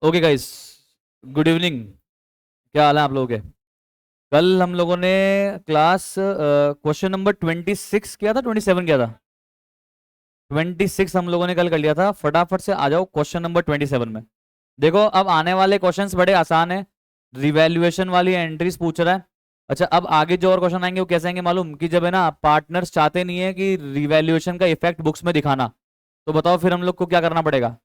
Okay guys, good evening. क्या हाल है आप लोगों के? कल हम लोगों ने क्लास क्वेश्चन नंबर 26 किया था, 27 किया था। 26 हम लोगों ने कल कर लिया था। फटाफट से आ जाओ क्वेश्चन नंबर 27 में। देखो, अब आने वाले क्वेश्चंस बड़े आसान है। रिवैल्यूएशन वाली एंट्रीज पूछ रहा है। अच्छा, अब आगे जो और क्वेश्चन आएंगे वो कैसे आएंगे मालूम? कि जब है ना, पार्टनर्स चाहते नहीं है कि रिवैल्यूएशन का इफेक्ट बुक्स में दिखाना, तो बताओ फिर हम लोग को क्या करना पड़ेगा?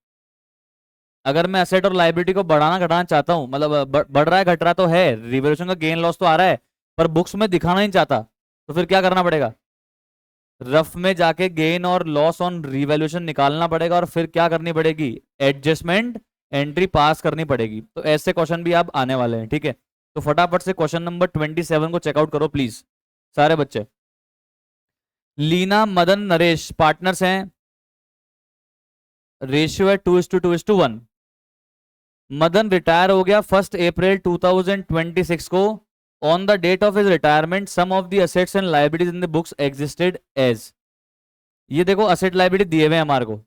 अगर मैं असेट और लाइबिलिटी को बढ़ाना घटाना चाहता हूं, मतलब बढ़ रहा है घट रहा तो है, रिवैल्यूएशन का गेन लॉस तो आ रहा है, पर बुक्स में दिखाना नहीं चाहता, तो फिर क्या करना पड़ेगा? रफ में जाके गेन और लॉस ऑन रिवैल्यूएशन निकालना पड़ेगा, और फिर क्या करनी पड़ेगी? एडजस्टमेंट एंट्री पास करनी पड़ेगी। तो ऐसे क्वेश्चन भी आप आने वाले हैं, ठीक है? तो फटाफट से क्वेश्चन नंबर 27 को चेकआउट करो प्लीज, सारे बच्चे। लीना, मदन, नरेश पार्टनर्स हैं। रेशियो है 2:2:1। मदन रिटायर हो गया 1 अप्रैल 2026 को। On the date of his retirement some of the assets and liabilities in the books existed as. ये देखो, असेट लाइबिलिटी दिए हुए हैं हमारे को।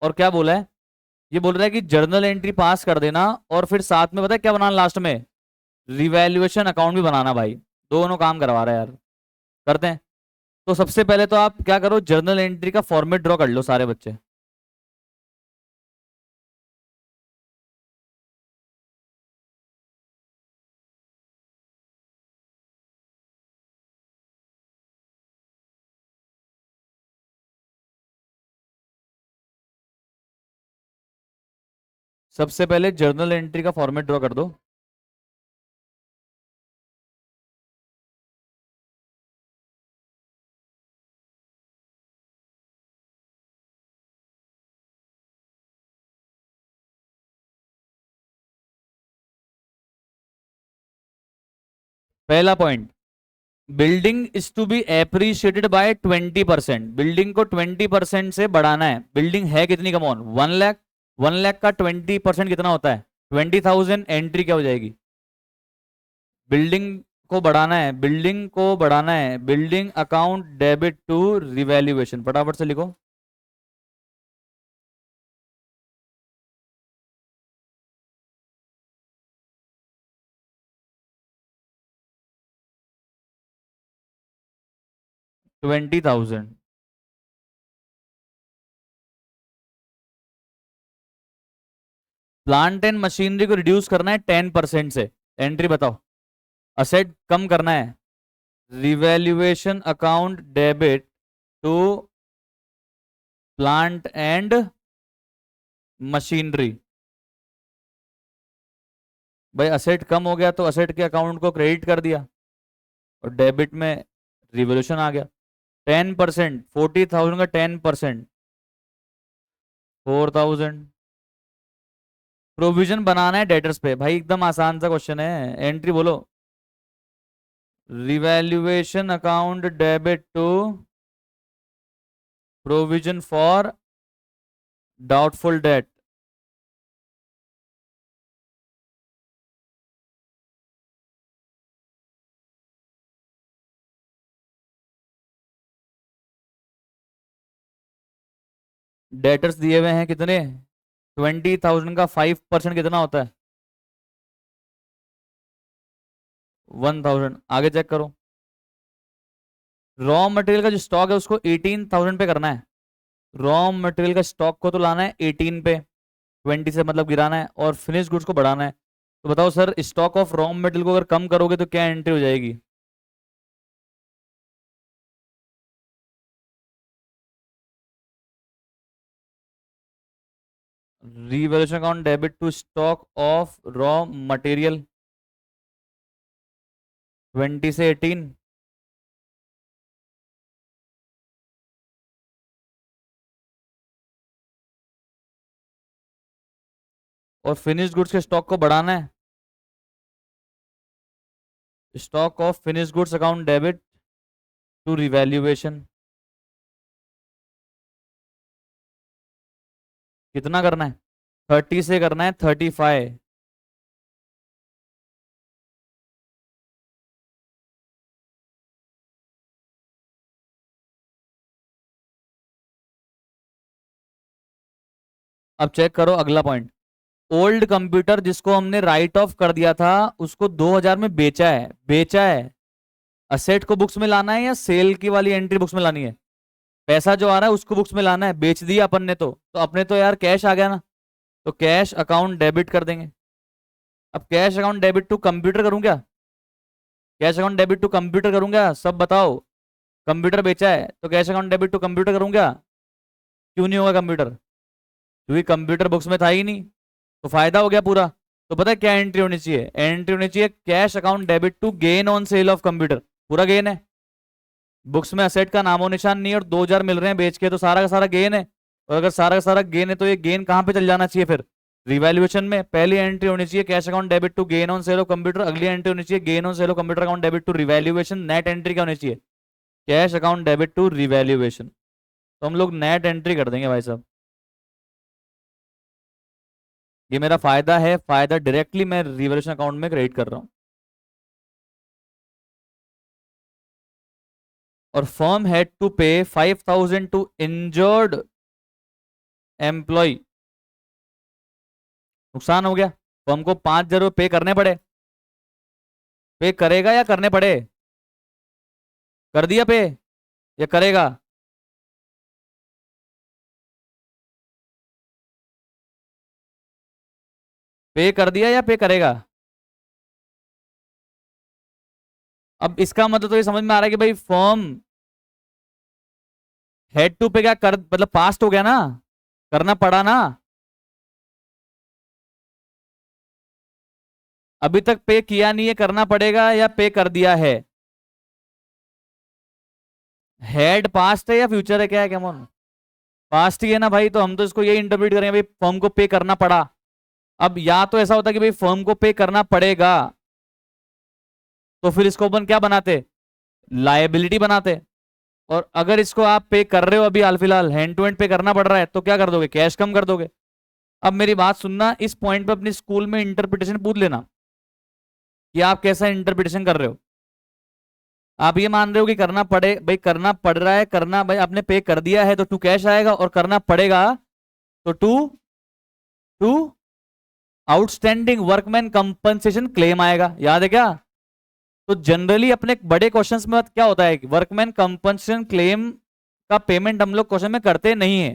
और क्या बोला है? ये बोल रहा है कि जर्नल एंट्री पास कर देना, और फिर साथ में पता है क्या बनाना लास्ट में? रिवैल्यूएशन अकाउंट भी बनाना भाई। दोनों काम करवा रहा है यार। करते हैं। तो सबसे पहले तो आप क्या करो, जर्नल एंट्री का फॉर्मेट ड्रॉ कर लो सारे बच्चे। सबसे पहले जर्नल एंट्री का फॉर्मेट ड्रॉ कर दो। पहला point, building is to be appreciated by 20%। Building को 20% से बढ़ाना है। बिल्डिंग है कितनी? Come on, 1 lakh. 1 लाख का 20% कितना होता है? 20,000। एंट्री क्या हो जाएगी? बिल्डिंग को बढ़ाना है, बिल्डिंग को बढ़ाना है। Building account debit to revaluation, फटाफट से लिखो। $20,000। प्लांट एंड मशीनरी को रिड्यूस करना है 10% से। एंट्री बताओ। असेट कम करना है। Revaluation account debit to plant and machinery. भाई असेट कम हो गया तो असेट के अकाउंट को क्रेडिट कर दिया, और डेबिट में रिवोल्यूशन आ गया। 10%, 40,000 का 10%, 4,000। प्रोविजन बनाना है डेटर्स पे। भाई एकदम आसान सा क्वेश्चन है। एंट्री बोलो। Revaluation account debit to provision for doubtful debt. Debtors दिए हुए हैं कितने? 20,000 का 5% कितना होता है? 1,000। आगे चेक करो। रॉ मटेरियल का जो स्टॉक है उसको 18,000 पे करना है। रॉ मटेरियल का स्टॉक को तो लाना है 18 पे, 20 से मतलब गिराना है, और फिनिश गुड्स को बढ़ाना है। तो बताओ sir, stock of raw material को अगर कम करोगे तो क्या एंट्री हो जाएगी? Revaluation account debit to stock of raw material, 20 से 18। और फिनिश गुड्स के स्टॉक को बढ़ाना है। Stock of finish goods account debit to revaluation. कितना करना है? 30 से करना है 35। अब चेक करो अगला पॉइंट। ओल्ड कंप्यूटर जिसको हमने राइट ऑफ कर दिया था उसको 2000 में बेचा है। असेट को बुक्स में लाना है या सेल की वाली एंट्री बुक्स में लानी है? पैसा जो आ रहा है उसको बुक्स में लाना है, बेच दिया अपन ने तो अपने तो यार कैश आ गया ना, तो कैश अकाउंट डेबिट कर देंगे। अब cash account debit to computer करूं क्या? Cash account debit to computer करूं क्या? सब बताओ। कंप्यूटर बेचा है तो cash account debit to computer करूं क्या? क्यों नहीं होगा कंप्यूटर? क्योंकि कंप्यूटर बुक्स में था ही नहीं, तो फायदा हो गया पूरा। तो पता है क्या एंट्री होनी चाहिए? एंट्री होनी चाहिए cash account debit to gain on sale of computer. पूरा गेन है, बुक्स में असेट का नामो निशान नहीं है और 2000 मिल रहे हैं बेच के, तो सारा का सारा गेन है। और अगर सारा का सारा गेन है तो ये गेन कहाँ पे चल जाना चाहिए फिर? रिवैल्यूएशन में। पहली एंट्री होनी चाहिए cash account debit to gain on sale of computer, अगली एंट्री होनी चाहिए gain on sale of computer account debit to revaluation. Net entry क्या होनी चाहिए? Cash account debit to revaluation. तो हम लोग नेट एंट्री कर देंगे भाई साहब। ये मेरा फायदा है, फायदा डायरेक्टली मैं रिवैल्यूएशन अकाउंट में क्रेडिट कर रहा हूँ। और फर्म हैड टू पे 5000 टू इंजर्ड एम्प्लॉय। नुकसान हो गया, फर्म को 5000 पे करने पड़े। पे करेगा या करने पड़े? कर दिया पे या करेगा? पे कर दिया या पे करेगा? अब इसका मतलब तो ये समझ में आ रहा है कि भाई फर्म हेड टू पे क्या कर, मतलब पास्ट हो गया ना, करना पड़ा ना। अभी तक पे किया नहीं है, करना पड़ेगा या पे कर दिया है? हेड पास्ट है या फ्यूचर है, क्या है क्या मोन? पास्ट ही है ना भाई, तो हम तो इसको यही इंटरप्रेट करेंगे भाई फर्म को पे करना पड़ा। अब या तो ऐसा होता है कि भाई फर्म को पे करना पड़ेगा, तो फिर इसको अपन क्या बनाते? लायबिलिटी बनाते। और अगर इसको आप पे कर रहे हो अभी हाल फिलहाल, हैंड टू हैंड पे करना पड़ रहा है, तो क्या कर दोगे? कैश कम कर दोगे। अब मेरी बात सुनना, इस पॉइंट पे अपने स्कूल में इंटरप्रिटेशन पूछ लेना कि आप कैसा इंटरप्रिटेशन कर रहे हो। आप ये मान रहे हो कि करना पड़े, भाई करना पड़ रहा है, करना भाई आपने पे कर दिया है तो टू कैश आएगा, और करना पड़ेगा तो to to outstanding workman compensation claim आएगा। याद है क्या? तो जनरली अपने बड़े क्वेश्चंस में क्या होता है, वर्कमैन कंपनसेशन क्लेम का पेमेंट हम लोग क्वेश्चन में करते नहीं है।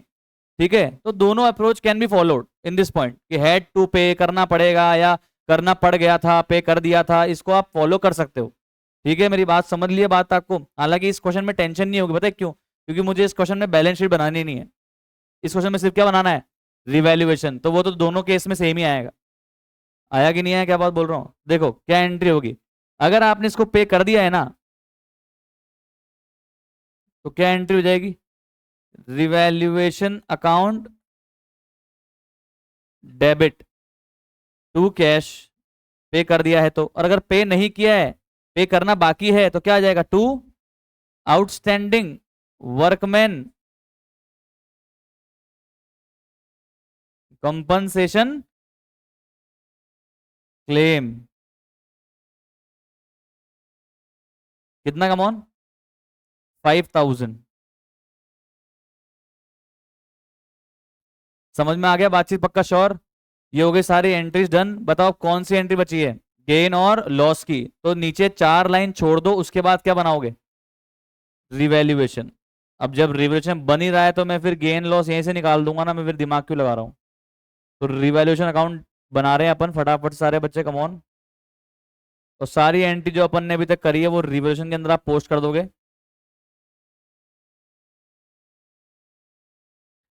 ठीक है, तो दोनों approach can be followed in this point, कि हैड टू पे करना पड़ेगा या करना पड़ गया था पे कर दिया था, इसको आप फॉलो कर सकते हो। ठीक है, मेरी बात समझ लिया बात आपको? हालांकि इस क्वेश्चन में टेंशन नहीं होगी, पता है क्यों? क्योंकि मुझे इस क्वेश्चन में बैलेंस शीट बनानी नहीं है। इस क्वेश्चन में सिर्फ क्या बनाना है? रिवैल्यूएशन। तो वो तो दोनों केस में सेम ही आएगा। आया कि नहीं आया, क्या बात बोल रहा हूँ? देखो क्या एंट्री होगी, अगर आपने इसको पे कर दिया है ना, तो क्या एंट्री हो जाएगी? Revaluation account debit to cash. Pay कर दिया है तो, और अगर पे नहीं किया है, पे करना बाकी है, तो क्या आ जाएगा? To outstanding workman compensation claim. कितना कम ऑन? 5000। समझ में आ गया बातचीत? पक्का श्योर? ये हो गई सारी एंट्रीज डन। बताओ कौन सी एंट्री बची है? गेन और लॉस की। तो नीचे 4 लाइन छोड़ दो, उसके बाद क्या बनाओगे? रिवैल्यूएशन। अब जब रिवैल्यूएशन बन ही रहा है तो मैं फिर गेन लॉस यहीं से निकाल दूंगा ना, मैं फिर दिमाग क्यों लगा रहा हूँ? तो रिवैल्यूएशन अकाउंट बना रहे हैं अपन फटाफट से सारे बच्चे, कम ऑन। और सारी एंट्री जो अपन ने अभी तक करी है वो रिवैल्यूएशन के अंदर आप पोस्ट कर दोगे।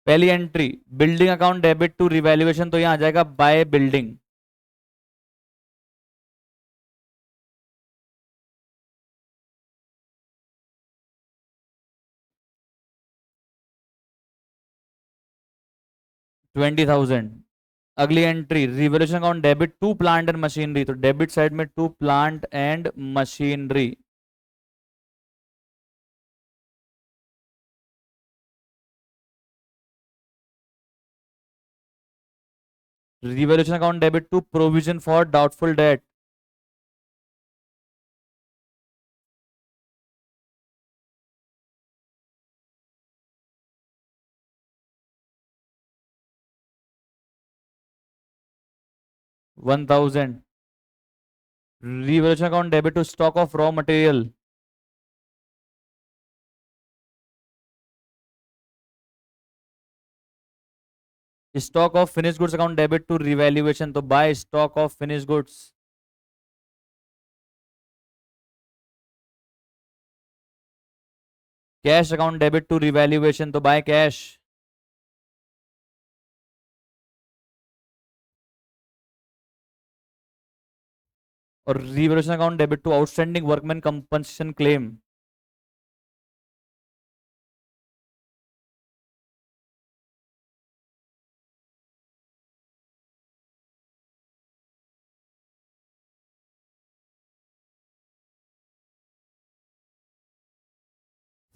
पहली entry building account debit to revaluation, तो यहां आ जाएगा बाय बिल्डिंग। $20,000। अगली entry revolution account debit to plant and machinery, तो डेबिट साइड में to plant and machinery. Revolution account debit to provision for doubtful debt. 1000. Revaluation account debit to stock of raw material. Stock of finished goods account debit to revaluation. तो buy stock of finished goods. Cash account debit to revaluation. तो buy cash. और revaluation account debit to outstanding workman compensation claim.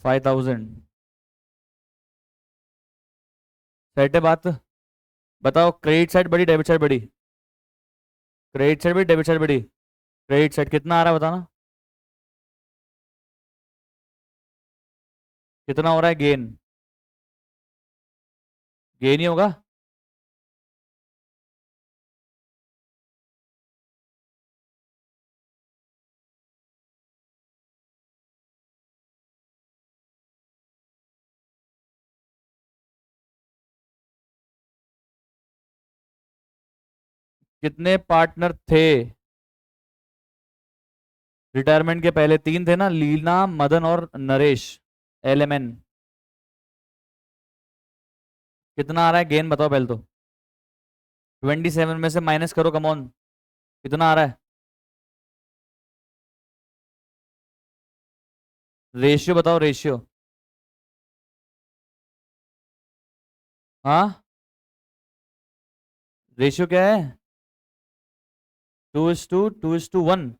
$5000. Set है बात? बताओ, credit side बड़ी debit side बड़ी? Credit side बड़ी debit side बड़ी? क्रेडिट साइड कितना आ रहा है बताना, कितना हो रहा है गेन? गेन ही होगा। कितने पार्टनर थे रिटायरमेंट के पहले? 3 थे ना, लीना, मदन और नरेश। LMN कितना आ रहा है गेन बताओ पहले तो। 27 में से माइनस करो, कमॉन, कितना आ रहा है? रेशियो बताओ, रेशियो। हाँ, रेशियो क्या है? 2:1।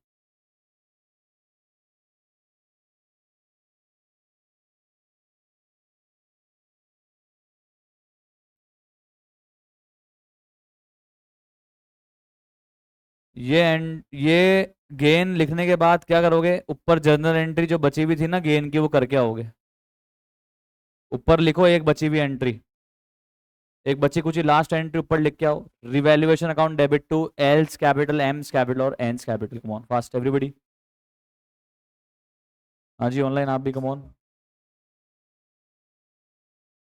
ये गेन लिखने के बाद क्या करोगे? ऊपर जर्नल एंट्री जो बची हुई थी ना गेन की, वो करके आओगे। ऊपर लिखो एक बची हुई एंट्री, एक बची कुछ लास्ट एंट्री ऊपर लिख के आओ। Revaluation account debit to L's capital, M's capital और N's capital. Come on fast everybody. हाँ जी, ऑनलाइन आप भी, कम ऑन।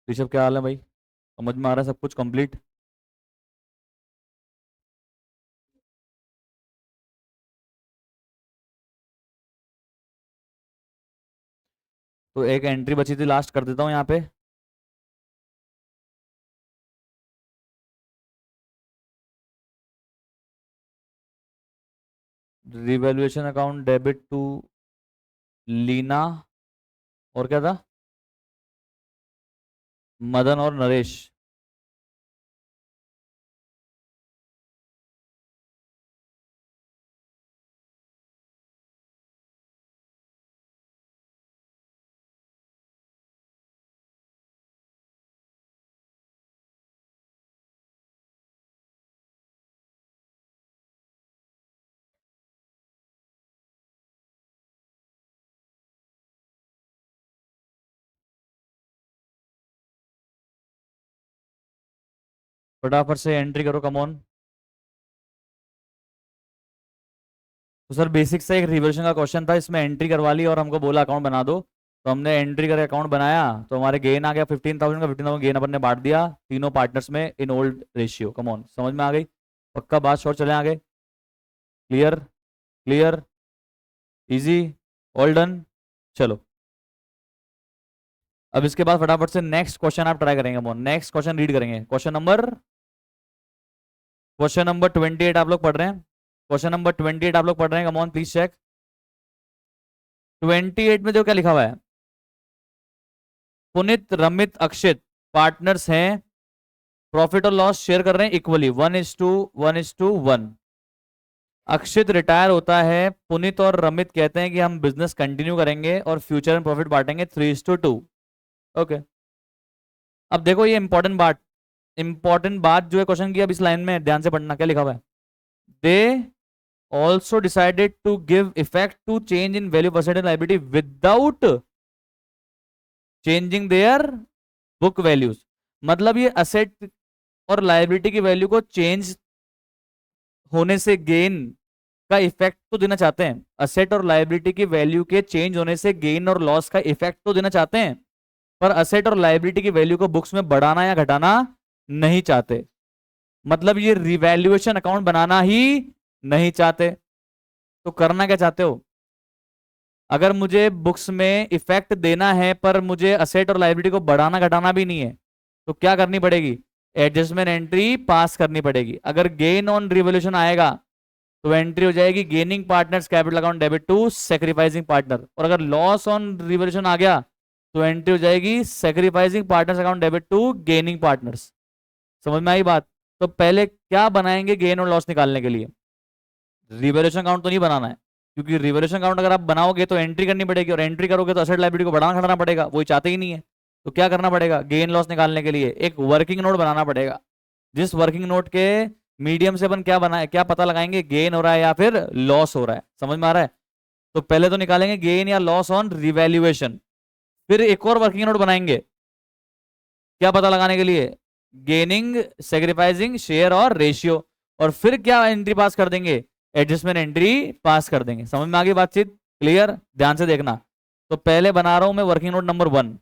ऋषभ क्या हाल है भाई? समझ में आ रहा है सब कुछ कंप्लीट? तो एक एंट्री बची थी लास्ट, कर देता हूँ यहाँ पे। Revaluation account debit to Leena, और क्या था? मदन और नरेश। फटाफट से एंट्री करो, कम ऑन। तो सर बेसिक से एक रिवर्शन का क्वेश्चन था, इसमें एंट्री करवा ली और हमको बोला अकाउंट बना दो, तो हमने एंट्री करके अकाउंट बनाया, तो हमारे गेन आ गया 15,000 का। 15,000 गेन अपन ने बांट दिया तीनों पार्टनर्स में in old ratio. Come on, समझ में आ गई? पक्का बात, शॉर्ट चले आगे। Clear? Clear? Easy? All done? चलो, अब इसके बाद फटाफट से नेक्स्ट क्वेश्चन आप ट्राई करेंगे। मोन नेक्स्ट क्वेश्चन रीड करेंगे। क्वेश्चन नंबर 28 आप लोग पढ़ रहे हैं? क्वेश्चन नंबर 28 आप लोग पढ़ रहे हैं? Come on please check. 28 में जो क्या लिखा हुआ है? पुनित, रमित, अक्षित पार्टनर्स हैं, प्रॉफिट और लॉस शेयर कर रहे हैं इक्वली, 1:1:1। अक्षित रिटायर होता है, पुनित और रमित कहते हैं कि हम बिजनेस कंटिन्यू करेंगे और फ्यूचर में प्रॉफिट बांटेंगे 3:2। ओके, अब देखो ये इंपॉर्टेंट बात जो है क्वेश्चन की, अब इस लाइन में ध्यान से पढ़ना, क्या लिखा हुआ है? They also decided to give effect to change in value percentage liability without changing their book values. मतलब ये असेट और लाइबिलिटी की वैल्यू को चेंज होने से गेन का इफेक्ट तो देना चाहते हैं, असेट और लायबिलिटी की वैल्यू के चेंज होने से गेन और लॉस का इफेक्ट तो देना चाहते हैं, पर असेट और लायबिलिटी की वैल्यू को बुक्स में बढ़ाना या घटाना नहीं चाहते। मतलब ये रिवैल्यूएशन अकाउंट बनाना ही नहीं चाहते। तो करना क्या चाहते हो? अगर मुझे बुक्स में इफेक्ट देना है पर मुझे असेट और लायबिलिटी को बढ़ाना घटाना भी नहीं है, तो क्या करनी पड़ेगी? एडजस्टमेंट एंट्री पास करनी पड़ेगी। अगर गेन ऑन रिवोल्यूशन आएगा तो एंट्री हो जाएगी gaining partners capital account debit to sacrificing partner, और अगर लॉस ऑन रिवोल्यूशन आ गया तो एंट्री हो जाएगी sacrificing partners account debit to gaining partners. समझ में आई बात? तो पहले क्या बनाएंगे गेन और लॉस निकालने के लिए? रिवैल्यूएशन अकाउंट तो नहीं बनाना है, क्योंकि रिवैल्यूएशन अकाउंट अगर आप बनाओगे तो एंट्री करनी पड़ेगी, और एंट्री करोगे तो असेट लायबिलिटी को बढ़ाना घटाना पड़ेगा, वही चाहते ही नहीं है। तो क्या करना पड़ेगा? गेन लॉस निकालने के लिए एक वर्किंग नोट बनाना पड़ेगा, जिस वर्किंग नोट के मीडियम से अपन क्या बनाए, क्या पता लगाएंगे गेन हो रहा है या फिर लॉस हो रहा है। समझ में आ रहा है? तो पहले तो निकालेंगे गेन या लॉस ऑन रिवैल्यूएशन, फिर एक और वर्किंग नोट बनाएंगे क्या पता लगाने के लिए? गेनिंग, सेक्रीफाइसिंग, शेयर और रेशियो, और फिर क्या एंट्री पास कर देंगे? एडजस्टमेंट एंट्री पास कर देंगे। समझ में आ गई बातचीत? क्लियर? ध्यान से देखना। तो पहले बना रहा हूं मैं working note number 1।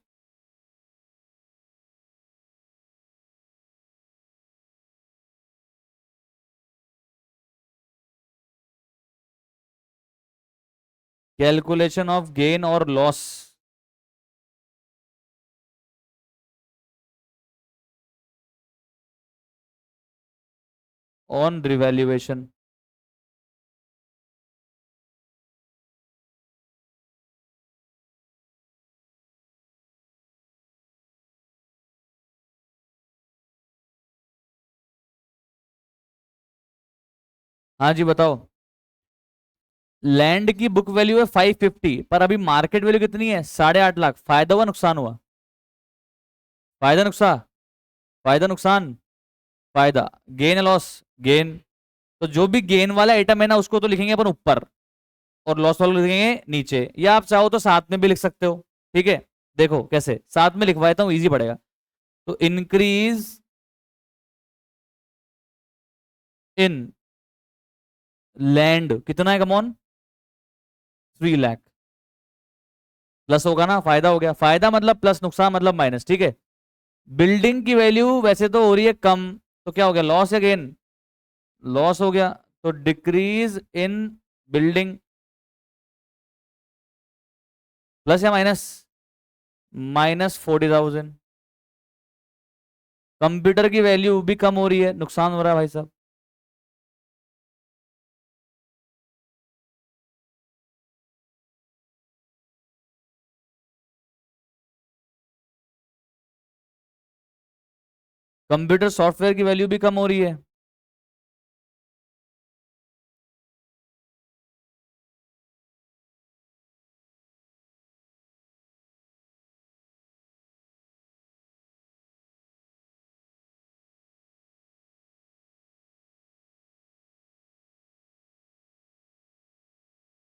Calculation of gain और लॉस ऑन रिवैल्यूएशन। हाँ जी बताओ। लैंड की बुक वैल्यू है 550, पर अभी मार्केट वैल्यू कितनी है? 8.5 लाख। फायदा हुआ नुकसान हुआ? फायदा नुकसान? फायदा नुकसान? फायदा। Gain loss? गेन। तो जो भी गेन वाला आइटम है ना उसको तो लिखेंगे अपन ऊपर, और लॉस वाला लिखेंगे नीचे, या आप चाहो तो साथ में भी लिख सकते हो। ठीक है, देखो कैसे साथ में लिखवाता हूं, इजी पड़ेगा। तो इंक्रीज इन लैंड कितना है कमॉन? 3 लाख। प्लस होगा ना, फायदा हो गया। फायदा मतलब प्लस, नुकसान मतलब माइनस। ठीक है। बिल्डिंग की वैल्यू वैसे तो हो रही है कम, तो क्या हो गया? लॉस या गेन? लॉस हो गया। तो डिक्रीज इन बिल्डिंग, प्लस या माइनस? -40,000। कंप्यूटर की वैल्यू भी कम हो रही है, नुकसान हो रहा है भाई साहब। कंप्यूटर सॉफ्टवेयर की वैल्यू भी कम हो रही है।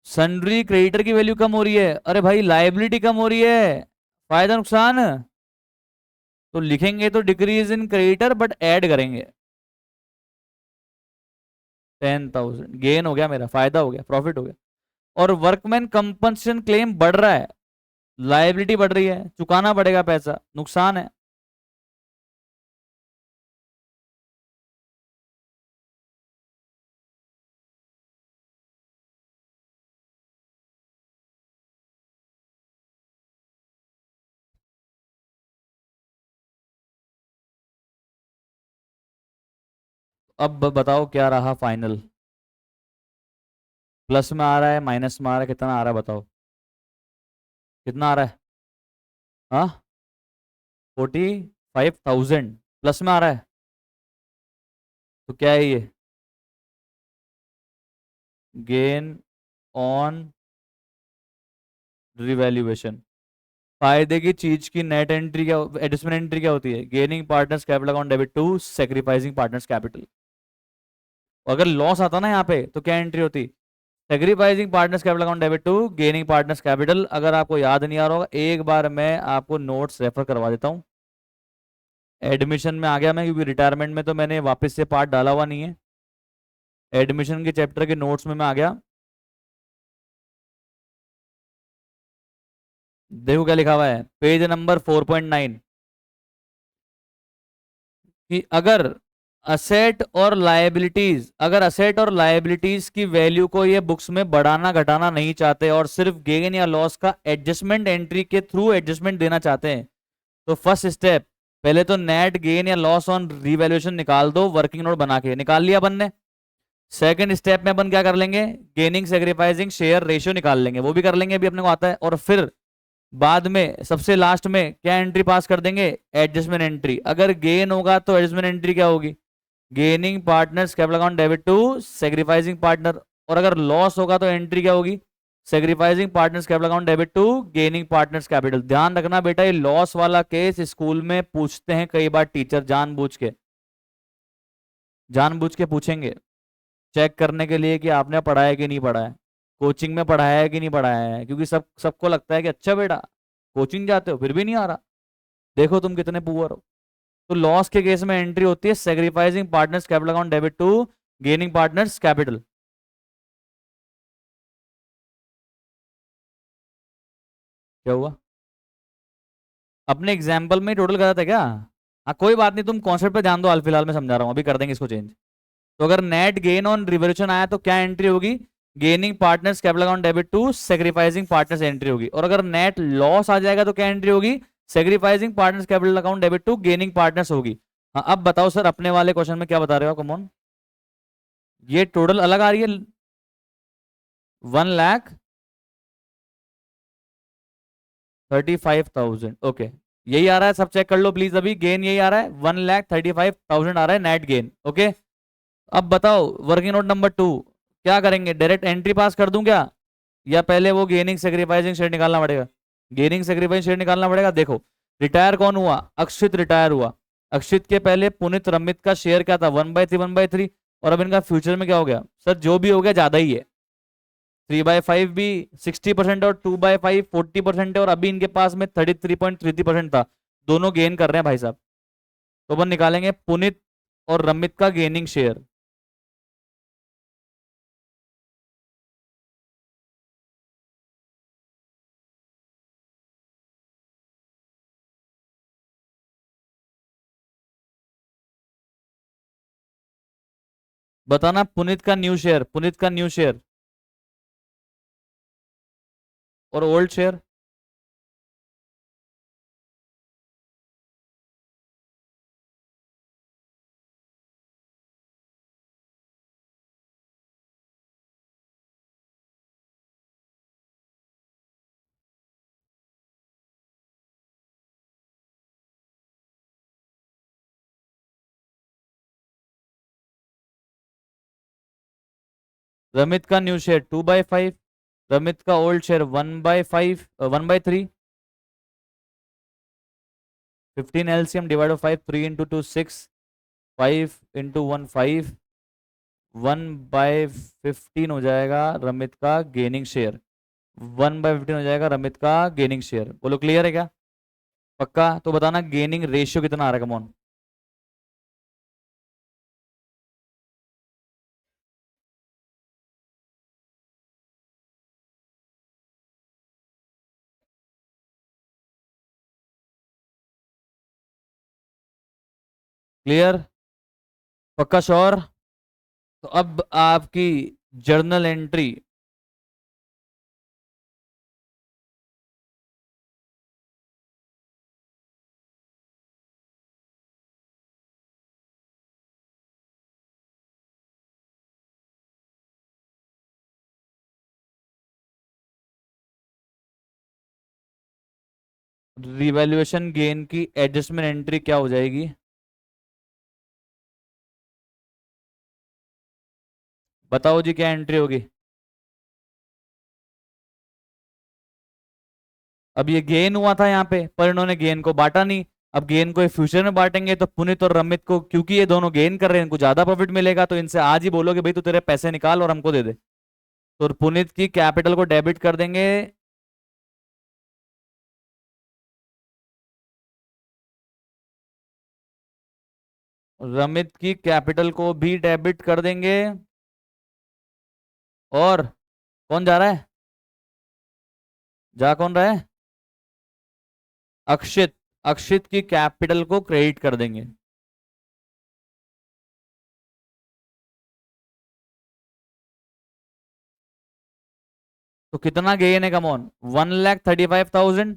सन्ड्री क्रेडिटर की वैल्यू कम हो रही है। अरे भाई लाइबिलिटी कम हो रही है, फायदा नुकसान। तो लिखेंगे तो decrease in creditor, but add करेंगे 10,000। गेन हो गया मेरा, फायदा हो गया, प्रॉफिट हो गया। और वर्कमैन कंपनसेशन क्लेम बढ़ रहा है, लाइबिलिटी बढ़ रही है, चुकाना पड़ेगा पैसा, नुकसान है। अब बताओ क्या रहा फाइनल? प्लस में आ रहा है, माइनस में आ रहा है, कितना आ रहा है बताओ? कितना आ रहा है? हाँ, 45,000 प्लस में आ रहा है। तो क्या है ये? Gain on revaluation. फायदे की चीज की नेट एंट्री क्या, एडजस्टमेंट एंट्री क्या होती है? Gaining partners capital account debit to sacrificing partners capital. अगर लॉस आता ना यहाँ पे तो क्या एंट्री होती? Sacrificing partners capital account debit to gaining partners capital. अगर आपको याद नहीं आ रहा होगा, एक बार मैं आपको नोट्स रेफर करवा देता हूँ। एडमिशन में आ गया मैं, क्योंकि रिटायरमेंट में तो मैंने वापस से पार्ट डाला हुआ नहीं है। एडमिशन के चैप्टर के नोट्स में मैं आ गया। देखो क्या लिखा हुआ है पेज नंबर 4.9 कि अगर असेट और लायबिलिटीज की वैल्यू को ये बुक्स में बढ़ाना घटाना नहीं चाहते और सिर्फ गेन या लॉस का एडजस्टमेंट एंट्री के थ्रू एडजस्टमेंट देना चाहते हैं तो फर्स्ट स्टेप पहले तो नेट गेन या लॉस ऑन रिवैल्यूएशन निकाल दो, वर्किंग नोट बना के निकाल लिया अपन ने। सेकंड स्टेप में अपन क्या कर लेंगे, गेनिंग सेक्रीफाइसिंग शेयर रेशियो निकाल लेंगे, वो भी कर लेंगे, अभी अपने को आता है। और फिर बाद में सबसे लास्ट में क्या एंट्री पास कर देंगे, एडजस्टमेंट एंट्री। अगर गेन होगा तो एडजस्टमेंट एंट्री क्या होगी, gaining partners capital account debit to sacrificing partner. और अगर लॉस होगा तो एंट्री क्या होगी, sacrificing partners capital account debit to gaining partners capital. ध्यान रखना बेटा, ये लॉस वाला केस स्कूल में पूछते हैं कई बार टीचर, जानबूझ के पूछेंगे चेक करने के लिए कि आपने पढ़ा है कि नहीं पढ़ा है, कोचिंग में पढ़ाया है कि नहीं पढ़ाया है। क्योंकि सबको लगता है कि अच्छा बेटा कोचिंग जाते हो फिर भी नहीं आ रहा, देखो तुम कितने पुअर हो। तो लॉस के केस में एंट्री होती है sacrificing partners capital account debit to gaining partners capital. क्या हुआ, अपने एग्जाम्पल में टोटल गलत है क्या? हाँ कोई बात नहीं, तुम कॉन्सेप्ट पे ध्यान दो, हाल फिलहाल में समझा रहा हूँ, अभी कर देंगे इसको चेंज। तो अगर नेट गेन ऑन रिवोल्यूशन आया तो क्या एंट्री होगी, gaining partners capital account debit to sacrificing partners entry होगी। और अगर नेट लॉस आ जाएगा तो क्या एंट्री होगी, sacrificing partners capital account debit to gaining partners होगी। हाँ अब बताओ सर अपने वाले क्वेश्चन में क्या बता रहे हो, कमॉन। ये टोटल अलग आ रही है, 1,35,000, ओके यही आ रहा है, सब चेक कर लो प्लीज। अभी गेन यही आ रहा है, 1,35,000 आ रहा है नेट गेन, ओके। अब बताओ वर्किंग नोट नंबर 2 क्या करेंगे, डायरेक्ट एंट्री पास कर दूं क्या, या पहले वो गेनिंग सेक्रीफाइसिंग शेयर निकालना पड़ेगा? गेनिंग सेक्रीफाइसिंग शेयर निकालना पड़ेगा। देखो रिटायर कौन हुआ, अक्षित रिटायर हुआ। अक्षित के पहले पुनित रमित का शेयर क्या था, 1/3 1/3। और अब इनका फ्यूचर में क्या हो गया सर, जो भी हो गया ज्यादा ही है, 3/5 भी 60% और 2/5 40% है। और अभी इनके पास में 33.33% था, दोनों गेन कर रहे हैं भाई साहब। तो अपन निकालेंगे पुनित और रमित का गेनिंग शेयर। बताना पुनित का न्यू शेयर, पुनित का न्यू शेयर और ओल्ड शेयर। रमित का न्यू शेयर 2/5, रमित का old share 1/5 1/3। 15 LCM divide by 5, 3 into 2 6, 5 into 1 5, 1/15 हो जाएगा रमित का गेनिंग शेयर, 1/15 हो जाएगा रमित का गेनिंग शेयर। बोलो क्लियर है क्या, पक्का? तो बताना गेनिंग रेशियो कितना आ रहा है, कमॉन। क्लियर, पक्का श्योर? तो अब आपकी जर्नल एंट्री, रिवैल्यूएशन गेन की एडजस्टमेंट एंट्री क्या हो जाएगी, बताओ जी क्या एंट्री होगी। अब ये गेन हुआ था यहाँ पे पर इन्होंने गेन को बांटा नहीं, अब गेन को फ्यूचर में बांटेंगे तो पुनित और रमित को, क्योंकि ये दोनों गेन कर रहे हैं इनको ज्यादा प्रॉफिट मिलेगा, तो इनसे आज ही बोलोगे भाई तू तेरे पैसे निकाल और हमको दे दे। तो पुनित की कैपिटल को डेबिट कर देंगे, रमित की कैपिटल को भी डेबिट कर देंगे। और कौन जा रहा है? जा कौन रहा है? अक्षित। अक्षित की कैपिटल को क्रेडिट कर देंगे। तो कितना गेन है कमॉन? 1,35,000।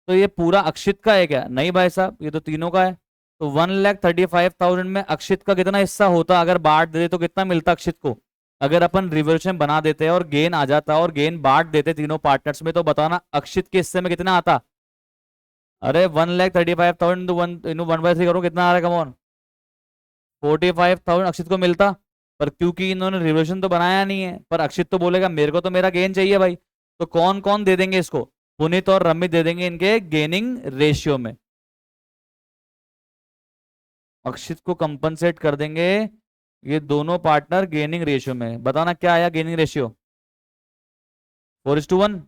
तो ये पूरा अक्षित का है क्या? नहीं भाई साहब, ये तो तीनों का है। तो 1,35,000 में अक्षित का कितना हिस्सा होता? अगर बांट देते तो कितना मिलता अक्षित को? अगर अपन रिवोल्यूशन बना देते और गेन आ जाता और गेन बांट देते तीनों पार्टनर्स में, तो बताना अक्षित के हिस्से में कितना आता? अरे 1,35,000 वन 1/3 करो, कितना आ रहा है कमॉन? 45,000 अक्षित को मिलता। पर क्योंकि इन्होंने रिवोल्यूशन तो बनाया नहीं है, पर अक्षित तो बोलेगा मेरे को तो मेरा गेन चाहिए भाई। तो कौन कौन दे देंगे इसको? पुनीत और रमित दे देंगे इनके गेनिंग रेशियो में। अक्षित को कंपनसेट कर देंगे ये दोनों पार्टनर गेनिंग रेशियो में। बताना क्या आया गेनिंग रेशियो? 4:1।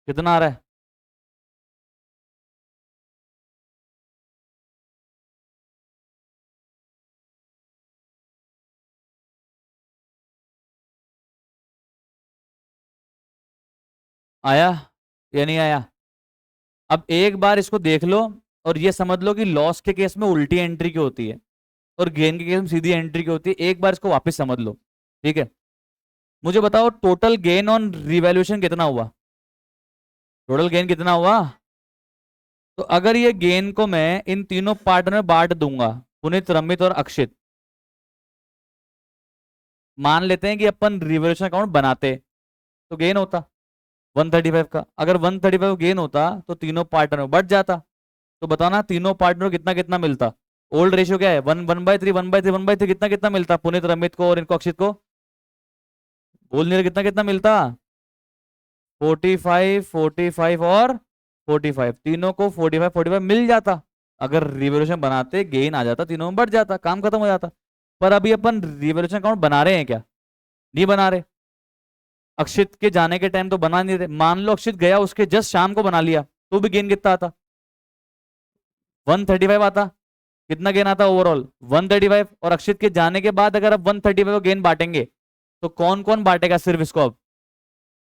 कितना आ रहा है? आया या नहीं आया? अब एक बार इसको देख लो और ये समझ लो कि लॉस के केस में उल्टी एंट्री की होती है और गेन के केस में सीधी एंट्री की होती है। एक बार इसको वापस समझ लो, ठीक है? मुझे बताओ टोटल गेन ऑन रिवैल्यूएशन कितना हुआ? टोटल गेन कितना हुआ? तो अगर ये गेन को मैं इन तीनों पार्ट में बांट दूंगा, पुनीत, रमित और अक्षित, मान लेते हैं कि अपन रिवैल्यूएशन अकाउंट बनाते, तो गेन होता 135 का। अगर 135 गेन होता तो तीनों पार्टनर में बढ़ जाता। तो बताओ ना तीनों पार्टनर कितना कितना मिलता? ओल्ड रेशियो क्या है? 1/3 1/3 1/3, कितना कितना मिलता पुनीत, रमित को और इनको अक्षित को? बोल नहीं रहे कितना कितना मिलता? 45 45 और 45, तीनों को 45 45 मिल जाता। अगर रिवोल्यूशन बनाते गेन आ जाता, तीनों में बढ़ जाता, काम खत्म हो जाता। पर अभी अपन रिवोल्यूशन अकाउंट बना रहे हैं क्या? नहीं बना रहे। अक्षित के जाने के टाइम तो बना नहीं रहे। मान लो अक्षित गया, उसके जस्ट शाम को बना लिया, तो भी गेन कितना आता? 135 आता। कितना गेन आता ओवरऑल? 135। और अक्षित के जाने के बाद अगर अब 135 गेन बांटेंगे, तो कौन कौन बांटेगा सिर्फ इसको? अब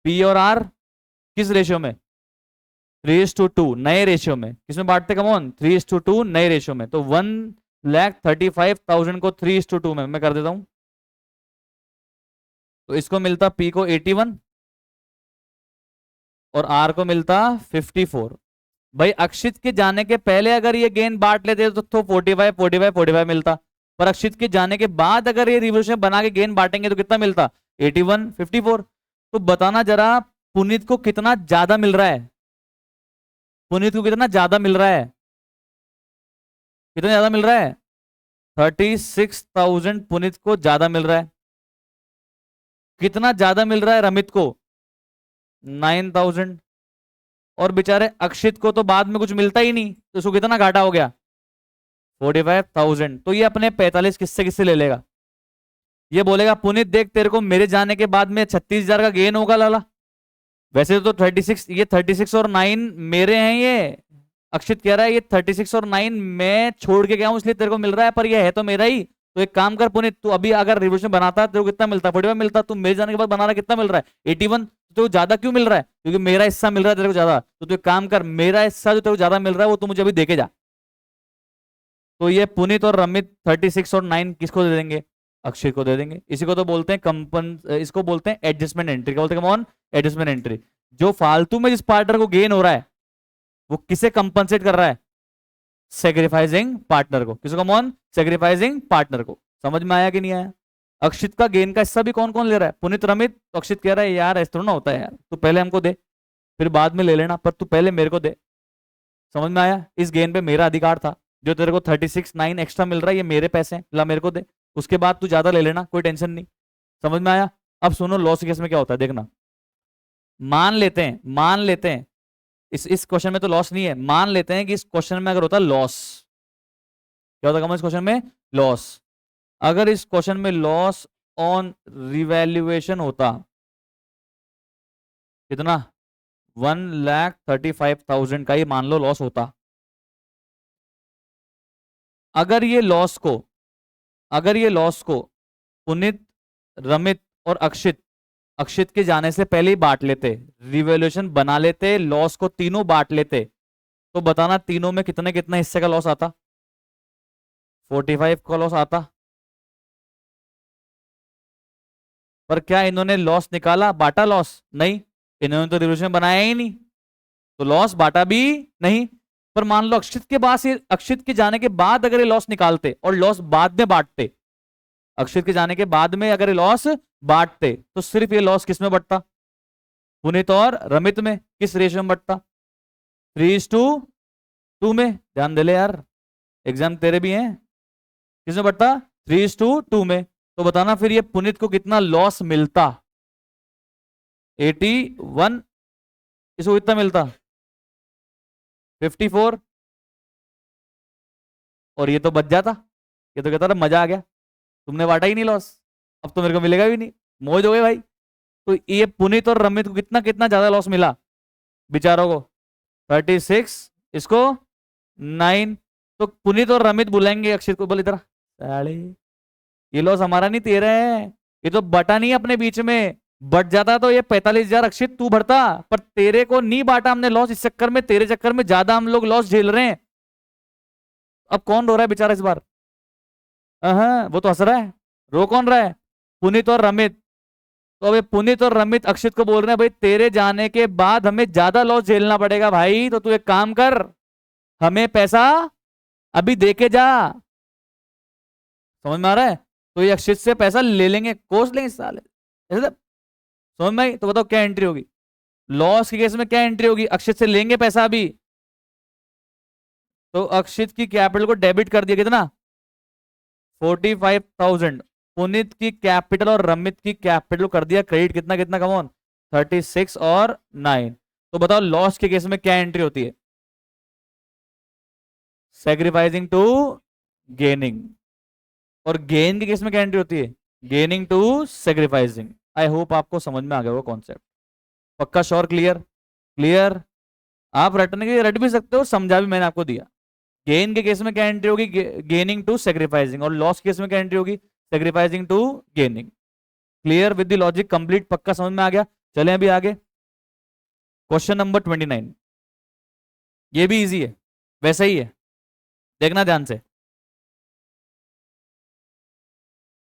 पी और आर किस रेशियो में? 3:2 नए रेशियो में। किसमें बांटते? कम ऑन, 3:2 नए रेशियो में। तो 1,35,000 को 3:2 में मैं कर देता हूं। तो इसको मिलता पी को 81 और आर को मिलता 54। भाई अक्षित के जाने के पहले अगर ये गेन बांट लेते तो 45 45 45 मिलता। पर अक्षित के जाने के बाद अगर ये रिवोल्यूशन बना के गेन बांटेंगे तो कितना मिलता? 81 54। तो बताना जरा पुनीत को कितना ज्यादा मिल रहा है? पुनीत को कितना ज्यादा मिल रहा है? कितना ज्यादा मिल रहा है? 36,000 पुनीत को ज्यादा मिल रहा है। कितना ज्यादा मिल रहा है रमित को? 9,000। और बेचारे अक्षित को तो बाद में कुछ मिलता ही नहीं, तो उसको कितना घाटा हो गया? 45,000। तो ये अपने 45 किससे किससे ले लेगा? ये बोलेगा पुनीत देख तेरे को मेरे जाने के बाद में 36,000 का गेन होगा लाला। वैसे तो 36, ये 36 और 9 मेरे हैं ये। अक्षित कह रहा है ये 36 और 9 मैं छोड़ के गया हूं इसलिए तेरे को मिल रहा है, पर ये है तो मेरा ही। तो एक काम कर पुनीत, तू अभी अगर रिवोल्यूशन बनाता तेरे को कितना मिलता? 45 मिलता। तू मेरे जाने के बाद बना रहा कितना मिल रहा है? 81। तो ज्यादा क्यों मिल रहा है? क्योंकि मेरा हिस्सा मिल रहा है तेरे को ज्यादा। तो तू एक काम कर, मेरा हिस्सा जो तेरे को ज्यादा मिल रहा है वो तू मुझे अभी देके जा। तो ये पुनीत और रमित 36 और 9 किसको दे देंगे? अक्षय को दे देंगे। इसी को तो बोलते हैं इसको बोलते हैं एडजस्टमेंट एंट्री। क्या बोलते हैं? कौन? Adjustment entry. जो फालतू में जिस पार्टनर को गेन हो रहा है वो किसे कंपनसेट कर रहा है? सेक्रीफाइसिंग पार्टनर को। किसको? कौन? सेक्रीफाइसिंग पार्टनर को। समझ में आया कि नहीं आया? अक्षित का गेन का हिस्सा भी कौन कौन ले रहा है? पुनीत, रमित। तो अक्षित कह रहा है यार ऐसा थोड़ा ना होता है यार, तू पहले हमको दे, फिर बाद में ले लेना, पर तू पहले मेरे को दे। समझ में आया? इस गेन पे मेरा अधिकार था। जो तेरे को 36 9 एक्स्ट्रा मिल रहा है ये मेरे पैसे हैं, ला मेरे को दे। उसके बाद तू ज्यादा ले लेना, कोई टेंशन नहीं। समझ में आया? अब सुनो लॉस केस में क्या होता है, देखना। मान लेते हैं इस क्वेश्चन में तो लॉस नहीं है। मान लेते हैं कि इस क्वेश्चन में अगर होता लॉस, क्या होता इस क्वेश्चन में? लॉस। अगर इस क्वेश्चन में लॉस ऑन रिवैल्यूएशन होता कितना? 1,35,000 का ही मान लो लॉस होता। अगर ये लॉस को अगर ये लॉस को पुनीत, रमित और अक्षित, अक्षित के जाने से पहले ही बांट लेते, रिवैल्यूएशन बना लेते, लॉस को तीनों बांट लेते, तो बताना तीनों में कितने कितना हिस्से का लॉस आता? 45 का लॉस आता। पर क्या इन्होंने लॉस निकाला, बांटा लॉस? नहीं, इन्होंने तो रिवॉल्यूशन बनाया ही नहीं, तो लॉस बांटा भी नहीं। पर मान लो अक्षित के बाद, अक्षित के जाने के बाद अगर ये लॉस निकालते और लॉस बाद में बांटते, अक्षित के जाने के बाद में अगर ये लॉस बांटते, तो सिर्फ ये लॉस किस में बटता? पुनीत और रमित में। किस रेशियो में बटता? 3:2 में। ध्यान दे ले यार, एग्जाम तेरे भी हैं। किस में बटता? 3:2 में। तो बताना फिर ये पुनीत को कितना लॉस मिलता? 81। इसको कितना मिलता? 54। और ये तो बच जाता, ये तो कहता था मजा आ गया, तुमने बांटा ही नहीं लॉस, अब तो मेरे को मिलेगा भी नहीं, मौज हो गई भाई। तो ये पुनीत और रमित को कितना कितना ज्यादा लॉस मिला बेचारों को? 36, इसको 9। तो पुनीत और रमित बुलाएंगे अक्षित को, बोले इधर साले, ये लॉस हमारा नहीं तेरा है, ये तो बटा नहीं अपने बीच में, बट जाता तो ये 45,000 अक्षित तू भरता, पर तेरे को नहीं बांटा हमने लॉस, इस चक्कर में, तेरे चक्कर में ज्यादा हम लोग लॉस झेल रहे हैं। अब कौन रो रहा है बेचारा इस बार? हाँ, वो तो हंस रहा है, रो कौन रहा है? पुनीत और रमित। तो अबे पुनीत और रमित अक्षित को बोल रहे हैं भाई तेरे जाने के बाद हमें ज्यादा लॉस झेलना पड़ेगा भाई, तो तू एक काम कर, हमें पैसा अभी देके जा। समझ में आ रहा है? तो ये अक्षित से पैसा ले लेंगे, कोस लेंगे साले, ऐसे समझ में आई? तो बताओ क्या एंट्री होगी लॉस के केस में? क्या एंट्री होगी? अक्षित से लेंगे पैसा अभी, तो अक्षित की कैपिटल को डेबिट कर दिया कितना? 45,000। पुनीत की कैपिटल और रमित की कैपिटल कर दिया क्रेडिट, कितना कितना कमॉन? 36 और 9। तो बताओ लॉस के केस में क्या एंट्री होती है? Sacrificing to gaining. और गेन के केस में क्या एंट्री होती है? Gaining to sacrificing. I hope आपको समझ में आ गया वो कॉन्सेप्ट। पक्का? श्योर? क्लियर? क्लियर? आप रटने के लिए रट भी सकते हो, समझा भी मैंने आपको दिया। गेन के केस में क्या एंट्री होगी? Gaining to sacrificing. और लॉस केस में क्या एंट्री होगी? Sacrificing to gaining. Clear with the logic complete? पक्का समझ में आ गया? चलें अभी आगे। क्वेश्चन नंबर 29, ये भी इजी है, वैसा ही है, देखना ध्यान से।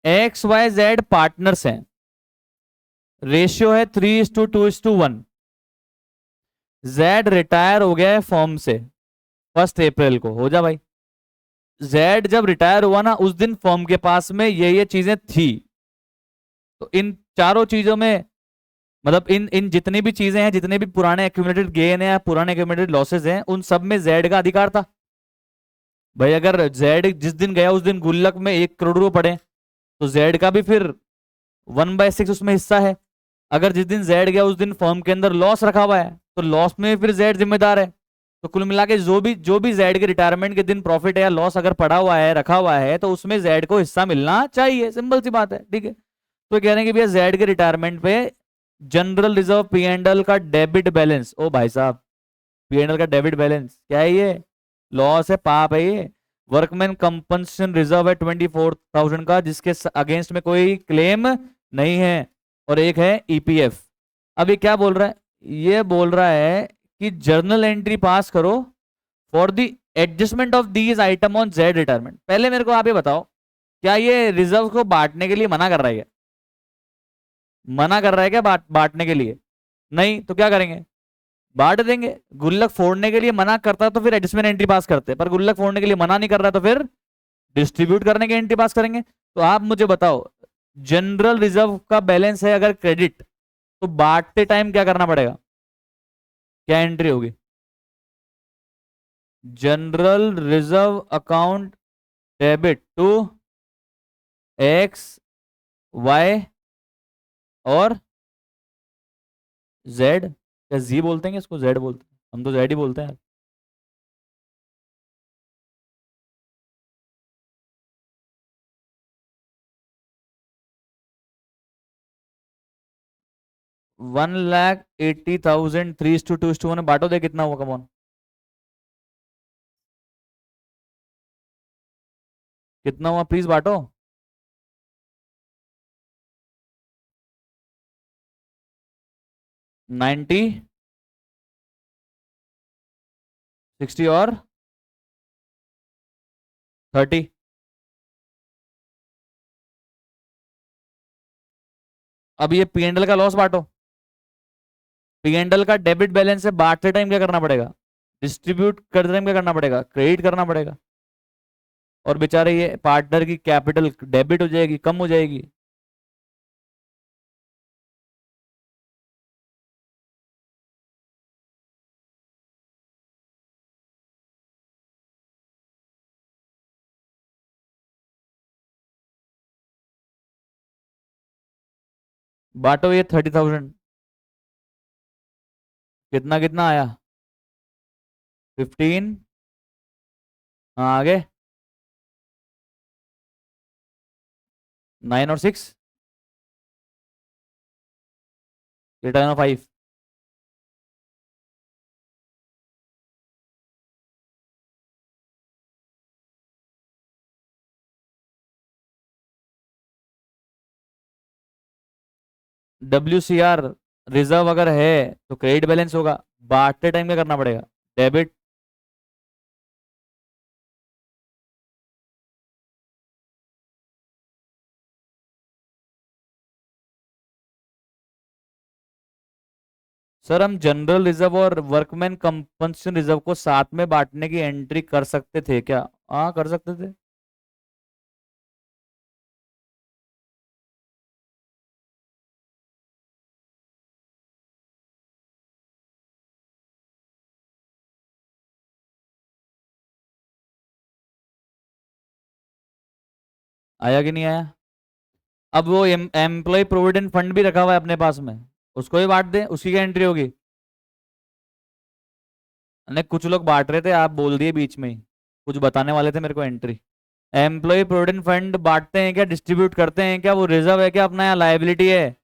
एक्स वाई जेड पार्टनर्स हैं, रेशियो है 3:2:1। जेड रिटायर हो गया है फॉर्म से 1 अप्रैल को, हो जा भाई। जेड जब रिटायर हुआ ना, उस दिन फॉर्म के पास में ये चीजें थी। तो इन चारों चीजों में, मतलब इन इन जितनी भी चीजें हैं, जितने भी पुराने एक्यूमुलेटेड गेन है या पुराने एक्यूमुलेटेड लॉसेज हैं, उन सब में जेड का अधिकार था भाई। अगर जेड जिस दिन गया उस दिन गुल्लक में 1 करोड़ रुपए पड़े, तो जेड का भी फिर 1/6 उसमें हिस्सा है। अगर जिस दिन जेड गया उस दिन फर्म के अंदर लॉस रखा हुआ है, तो लॉस में फिर जेड जिम्मेदार है। तो कुल मिला के जो भी जेड के रिटायरमेंट के दिन प्रॉफिट है या लॉस अगर पड़ा हुआ है, रखा हुआ है, तो उसमें जेड को हिस्सा मिलना चाहिए। सिंपल सी बात है, ठीक है। तो कह रहे हैं कि भैया जेड के रिटायरमेंट पे जनरल रिजर्व P&L का डेबिट बैलेंस, ओ भाई साहब, P&L का डेबिट बैलेंस क्या है? ये लॉस है, पाप है ये। वर्कमैन कंपनसेशन रिजर्व है 24,000 का, जिसके अगेंस्ट में कोई क्लेम नहीं है। और एक है EPF। अब ये क्या बोल रहा है? ये बोल रहा है कि जर्नल एंट्री पास करो for the adjustment of these item on Z retirement. पहले मेरे को आप ये बताओ, क्या ये रिजर्व को बांटने के लिए मना कर रहा है क्या? मना कर रहा है क्या बांटने के लिए? नहीं, तो क्या करेंगे? बांट देंगे। गुल्लक फोड़ने के लिए मना करता है तो फिर एडजस्टमेंट एंट्री पास करते हैं, पर गुल्लक फोड़ने के लिए मना नहीं कर रहा तो फिर डिस्ट्रीब्यूट करने की एंट्री पास करेंगे। तो आप मुझे बताओ, जनरल रिजर्व का बैलेंस है अगर क्रेडिट, तो बांटते टाइम क्या करना पड़ेगा? क्या एंट्री होगी? General reserve account debit to X Y और जेड। क्या जी बोलते हैं, इसको जेड बोलते हैं? हम तो जेड ही बोलते हैं। 1,80,000 3:2:1 बांटो, दे कितना हुआ? कमॉन, कितना हुआ प्लीज बांटो। 90, 60 और 30। अब ये पी एंडल का लॉस बांटो। पी एंडल का डेबिट बैलेंस से बांटते टाइम क्या करना पड़ेगा? डिस्ट्रीब्यूट करते टाइम क्या करना पड़ेगा? क्रेडिट करना पड़ेगा। और बेचारे ये पार्टनर की कैपिटल डेबिट हो जाएगी, कम हो जाएगी। बांटो ये 30,000। कितना कितना आया? 15। हाँ आगे। 9 और 6, ये 10 और 5। WCR रिजर्व अगर है तो क्रेडिट बैलेंस होगा। बांटते टाइम क्या करना पड़ेगा? डेबिट। सर हम जनरल रिजर्व और वर्कमैन कंपनसेशन रिजर्व को साथ में बांटने की एंट्री कर सकते थे क्या? हाँ कर सकते थे। आया कि नहीं आया? अब वो एम्प्लॉय प्रोविडेंट फंड भी रखा हुआ है अपने पास में, उसको भी बांट दे, उसकी क्या एंट्री होगी? नहीं कुछ लोग बांट रहे थे, आप बोल दिए बीच में ही, कुछ बताने वाले थे मेरे को एंट्री। एम्प्लॉय प्रोविडेंट फंड बांटते हैं क्या, डिस्ट्रीब्यूट करते हैं क्या, वो रिजर्व है क्या अपना, या लाइबिलिटी है?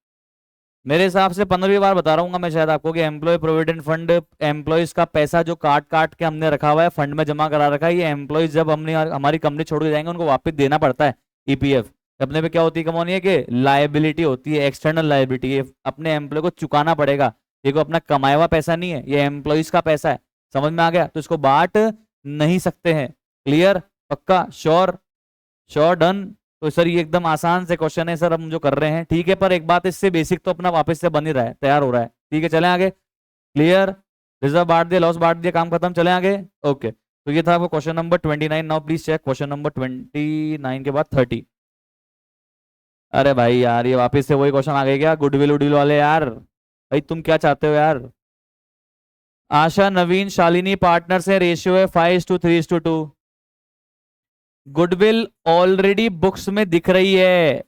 मेरे हिसाब से 15वीं बार बता रहा हूँ मैं शायद आपको कि एम्प्लॉय प्रोविडेंट फंड एम्प्लॉयज का पैसा जो काट काट के हमने रखा हुआ है फंड में जमा करा रखा है, ये एम्प्लॉयज जब हमने हमारी कंपनी छोड़ के जाएंगे उनको वापस देना पड़ता है। ईपीएफ अपने पे क्या होती है कमोनी है कि लाइबिलिटी होती है, एक्सटर्नल लाइबिलिटी, ये अपने एम्प्लॉय को चुकाना पड़ेगा। ये को अपना कमाया हुआ पैसा नहीं है, ये एम्प्लॉयज का पैसा है। समझ में आ गया? तो इसको बांट नहीं सकते हैं। क्लियर? पक्का? श्योर? Sure done. तो सर ये एकदम आसान से क्वेश्चन है सर हम जो कर रहे हैं, ठीक है, पर एक बात इससे बेसिक तो अपना वापस से बन ही रहा है, तैयार हो रहा है। ठीक है चलें आगे। क्लियर? रिजर्व बांट दिया, लॉस बांट दिया, काम खत्म, चलें आगे। ओके तो ये था आपको question number 29। Now please check question number 29 के बाद 30। अरे भाई यार ये वापस से वही क्वेश्चन आ गए क्या, गुडविल उडविल वाले यार? भाई तुम क्या चाहते हो यार? आशा नवीन शालिनी पार्टनर से रेशियो है 5:3:2। गुडविल ऑलरेडी बुक्स में दिख रही है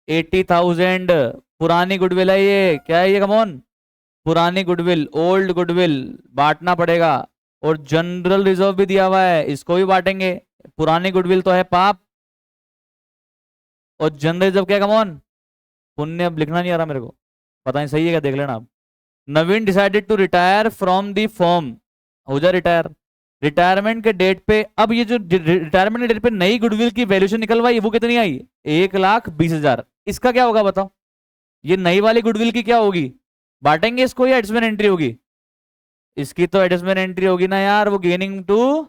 80,000। पुरानी गुडविल है ये, क्या है ये कमॉन? पुरानी गुडविल, ओल्ड गुडविल, बांटना पड़ेगा। और जनरल रिजर्व भी दिया हुआ है, इसको भी बांटेंगे। पुरानी गुडविल तो है पाप, और जनरल रिजर्व क्या कमॉन? पुण्य। अब लिखना नहीं आ रहा मेरे को, पता नहीं सही है क्या, देख लेना आप। Naveen decided to retire from the firm. हो जा रिटायर। रिटायरमेंट के डेट पे, अब ये जो रिटायरमेंट के डेट पे नई गुडविल की वैल्यूएशन निकलवाई वो कितनी आई? 1,20,000। इसका क्या होगा बताओ? ये नई वाली गुडविल की क्या होगी? बांटेंगे इसको या एडजस्टमेंट एंट्री होगी? इसकी तो एडजस्टमेंट एंट्री होगी ना यार, वो गेनिंग टू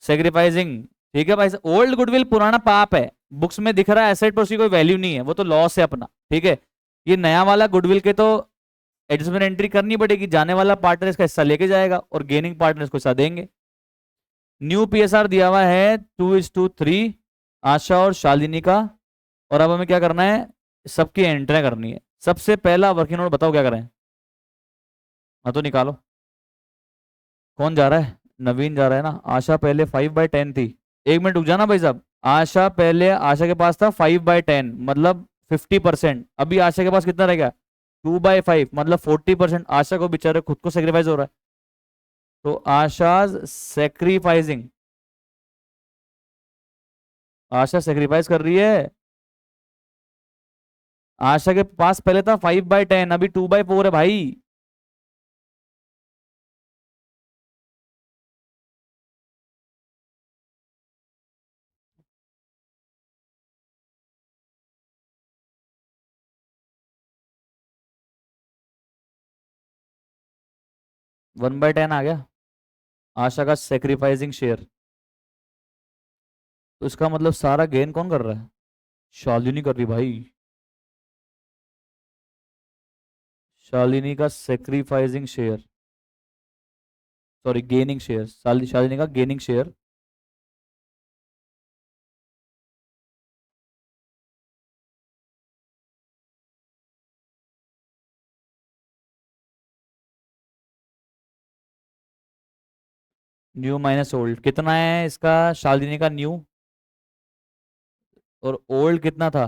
सेक्रीफाइसिंग। ठीक है भाई, ओल्ड गुडविल पुराना पाप है, बुक्स में दिख रहा है एसेट पर उसकी कोई वैल्यू नहीं है, वो तो लॉस है अपना। ठीक है, ये नया वाला गुडविल के तो एडजस्टमेंट एंट्री करनी पड़ेगी, जाने वाला पार्टनर इसका हिस्सा लेके जाएगा और गेनिंग पार्टनर इसको हिस्सा देंगे। न्यू पीएसआर दिया हुआ है 2:3, आशा और शालिनी का। और अब हमें क्या करना है? सबकी एंट्री करनी है। सबसे पहला वर्किंग नोट बताओ क्या करें? हाँ तो निकालो। कौन जा रहा है? नवीन जा रहा है ना। आशा पहले 5/10 थी। एक मिनट रुक जाना भाई साहब। आशा पहले, आशा के पास था 5/10 मतलब 50%। अभी आशा के पास कितना रह गया? 2/5 मतलब 40%। आशा को बेचारे खुद को सेक्रीफाइस हो रहा है। तो आशा सेक्रीफाइसिंग, आशा सेक्रीफाइस कर रही है। आशा के पास पहले था 5/10, अभी 2/4 है भाई। 1/10 आ गया। आशा का सेक्रीफाइसिंग शेयर, तो इसका मतलब सारा गेन कौन कर रहा है? शालिनी कर रही भाई। शालिनी का sacrificing share, sorry gaining share, Shalini का gaining share. New minus old कितना है इसका? शालिनी का न्यू, और ओल्ड कितना था?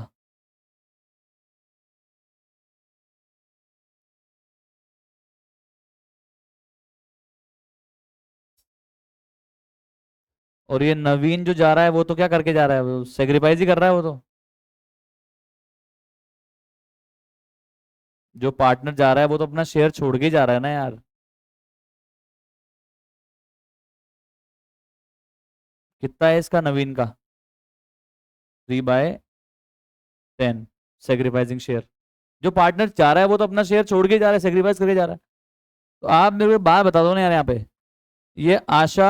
और ये नवीन जो जा रहा है वो तो क्या करके जा रहा है? वो सेक्रीफाइस ही कर रहा है वो तो। जो पार्टनर जा रहा है वो तो अपना शेयर छोड़ के ही जा रहा है ना यार। कितना है इसका नवीन का? 3/10 सेक्रीफाइसिंग शेयर। जो पार्टनर जा रहा है वो तो अपना शेयर छोड़ के ही जा रहा है, सेक्रीफाइस करके जा रहा है। तो आप मेरे को एक बात बता दो ना यार, यहाँ पे ये आशा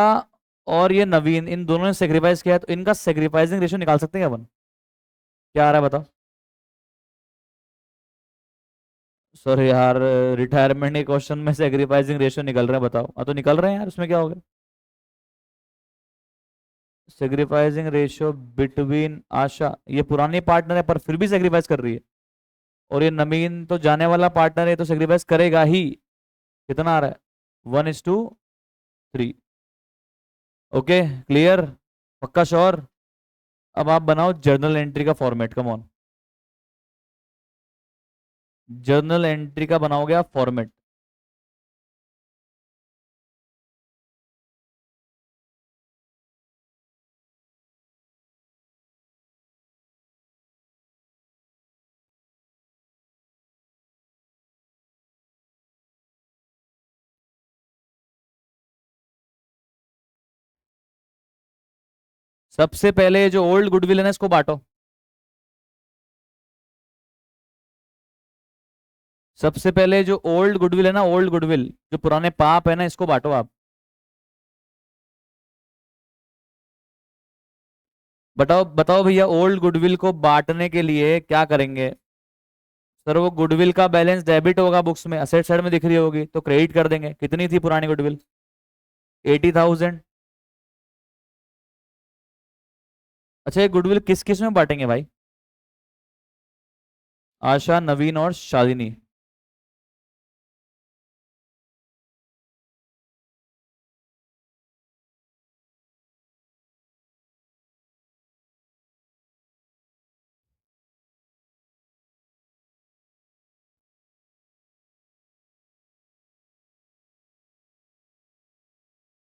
और ये नवीन, इन दोनों ने सेक्रीफाइस किया है, तो इनका सेक्रीफाइसिंग रेशियो निकाल सकते हैं क्या अपन? क्या आ रहा है बताओ? सर यार, रिटायरमेंट के क्वेश्चन में सेक्रीफाइसिंग रेशियो निकल रहे हैं, बताओ। हाँ तो निकल रहे हैं यार, उसमें क्या हो गया? सेक्रीफाइसिंग रेशियो बिटवीन आशा, ये पुरानी पार्टनर है पर फिर भी सेक्रीफाइस कर रही है, और ये नवीन तो जाने वाला पार्टनर है तो सेक्रीफाइस करेगा ही। कितना आ रहा है? 1:3। ओके, क्लियर, पक्का श्योर। अब आप बनाओ जर्नल एंट्री का format, come on. Journal entry का बनाओगे आप फॉर्मेट। सबसे पहले जो ओल्ड गुडविल है ना, इसको बांटो। सबसे पहले जो ओल्ड गुडविल है ना, ओल्ड गुडविल जो पुराने पाप है ना, इसको बांटो आप। बताओ बताओ भैया, ओल्ड गुडविल को बांटने के लिए क्या करेंगे? सर वो गुडविल का बैलेंस डेबिट होगा, बुक्स में असेट साइड में दिख रही होगी, तो क्रेडिट कर देंगे। कितनी थी पुरानी गुडविल? 80,000। अच्छा, ये गुडविल किस किस में बांटेंगे भाई? आशा, नवीन और शालिनी।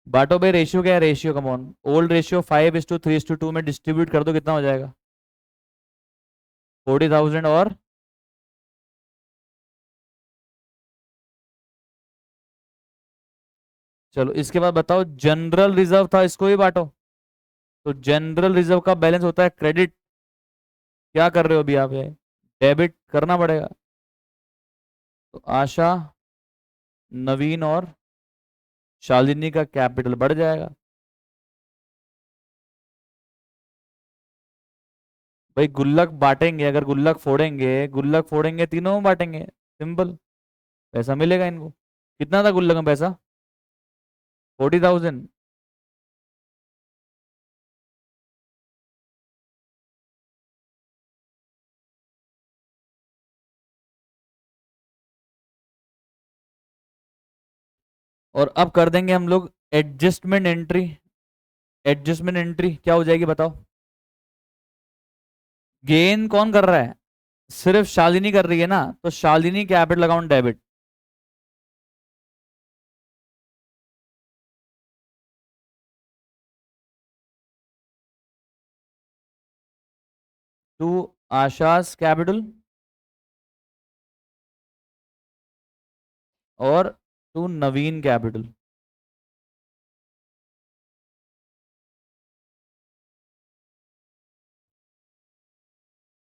बांटो भाई, रेशियो क्या है? Ratio come on, old ratio 5:3:2 में डिस्ट्रीब्यूट कर दो, कितना हो जाएगा? 40,000 और। चलो इसके बाद बताओ, जनरल रिजर्व था, इसको भी बांटो। तो जनरल रिजर्व का बैलेंस होता है क्रेडिट। क्या कर रहे हो अभी आप? ये डेबिट करना पड़ेगा। तो आशा, नवीन और शालिनी का कैपिटल बढ़ जाएगा। भाई गुल्लक बांटेंगे, अगर गुल्लक फोड़ेंगे, गुल्लक फोड़ेंगे तीनों में बांटेंगे, सिंपल। पैसा मिलेगा इनको। कितना था गुल्लक में पैसा? 40,000। और अब कर देंगे हम लोग एडजस्टमेंट एंट्री। एडजस्टमेंट एंट्री क्या हो जाएगी बताओ? गेन कौन कर रहा है? सिर्फ शालिनी कर रही है ना, तो Shalini capital account debit. To Asha's capital, और टू नवीन कैपिटल।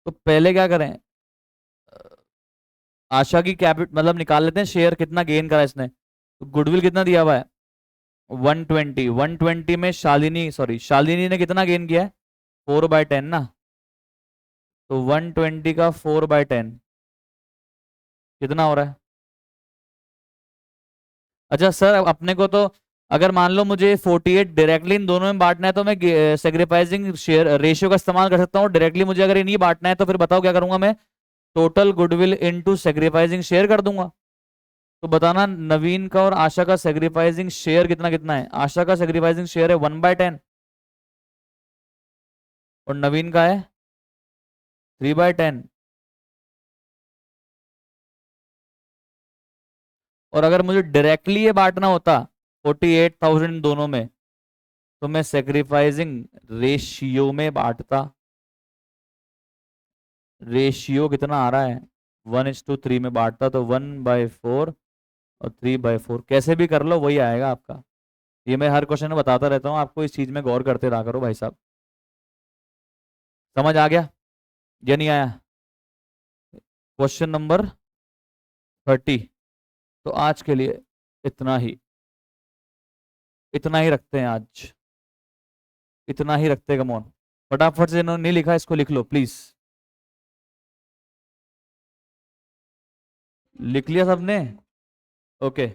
तो पहले क्या करें? आशा की कैपिटल मतलब निकाल लेते हैं, शेयर कितना गेन करा इसने। तो गुडविल कितना दिया हुआ है 120। 120 में शालिनी ने कितना गेन किया है 4/10 ना। तो 120 का 4/10 कितना हो रहा है। अच्छा सर अपने को तो अगर मान लो मुझे 48 डायरेक्टली इन दोनों में बांटना है तो मैं सेग्रीफाइजिंग शेयर रेशियो का इस्तेमाल कर सकता हूँ। डायरेक्टली मुझे अगर ये नहीं बांटना है तो फिर बताओ क्या करूंगा मैं, टोटल गुडविल इनटू सेग्रीफाइजिंग शेयर कर दूंगा। तो बताना नवीन का और आशा का सेग्रीफाइजिंग शेयर कितना कितना है। आशा का सेग्रीफाइजिंग शेयर है 1/10 और नवीन का है 3/10। और अगर मुझे डायरेक्टली ये बांटना होता 48,000 दोनों में तो मैं सेक्रीफाइसिंग रेशियो में बांटता। रेशियो कितना आ रहा है 1:3 में बांटता तो 1/4 और 3/4 कैसे भी कर लो वही आएगा आपका। ये मैं हर क्वेश्चन में बताता रहता हूँ आपको, इस चीज में गौर करते रहा करो भाई साहब। समझ आ गया या नहीं आया। Question number 30। तो आज के लिए इतना ही रखते हैं आज, इतना ही रखते हैं। कमॉन फटाफट से, इन्होंने नहीं लिखा इसको लिख लो प्लीज। लिख लिया सबने। ओके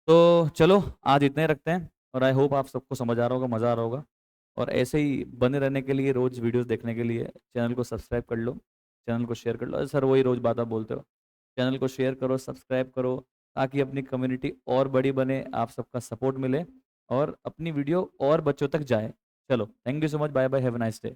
तो चलो आज इतने ही रखते हैं और आई होप आप सबको समझ आ रहा होगा, मज़ा आ रहा होगा। और ऐसे ही बने रहने के लिए, रोज वीडियोस देखने के लिए चैनल को सब्सक्राइब कर लो, चैनल को शेयर कर लो। अरे सर वही रोज बात आप बोलते हो। चैनल को शेयर करो, सब्सक्राइब करो, ताकि अपनी कम्युनिटी और बड़ी बने, आप सबका सपोर्ट मिले और अपनी वीडियो और बच्चों तक जाए। चलो thank you so much, bye bye, have a nice day.